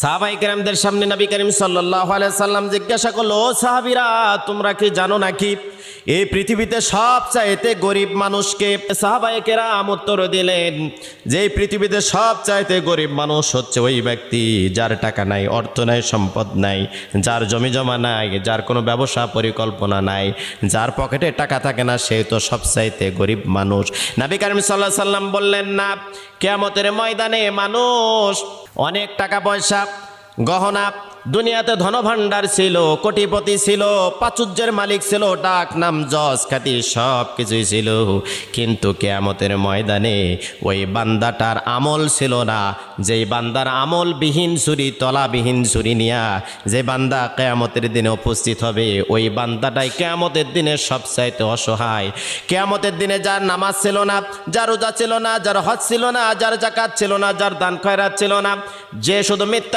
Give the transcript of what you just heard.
সাহাবায়ে কেরামদের সামনে নবী করিম সাল্লাল্লাহু আলাইহি সাল্লাম জিজ্ঞাসা করলো, ও সাহাবীরা, তোমরা কি জানো নাকি এই পৃথিবীতে সবচাইতে গরিব মানুষকে? সাহাবায়ে কেরাম উত্তর দিলেন যে এই পৃথিবীতে সবচাইতে গরিব মানুষ হচ্ছে ওই ব্যক্তি যার টাকা নাই, অর্থ নাই, সম্পদ নাই, যার জমি জমা নাই, যার কোনো ব্যবসা পরিকল্পনা নাই, যার পকেটে টাকা থাকে না, সে তো সবচাইতে গরিব মানুষ। নবী করিম সাল্লাল্লাহু আলাইহি সাল্লাম বললেন, না, কিয়ামতের ময়দানে মানুষ অনেক টাকা পয়সা, গহনা, দুনিয়াতে ধনভাণ্ডার ছিল, কোটিপতি ছিল, প্রাচুর্যের মালিক ছিল, ডাক নাম যশ খ্যাতি সব কিছুই ছিল, কিন্তু কিয়ামতের ময়দানে ওই বান্দাটার আমল ছিল না। যেই বান্দার আমলবিহীন ছুরি, তলাবিহীন ছুরি নিয়া যে বান্দা কিয়ামতের দিনে উপস্থিত হবে, ওই বান্দাটাই কিয়ামতের দিনে সবচাইতে অসহায়। কিয়ামতের দিনে যার নামাজ ছিল না, যার রোজা ছিল না, যার হজ ছিল না, যার যাকাত ছিল না, যার দান খয়রাত ছিল না, যে শুধু মিথ্যা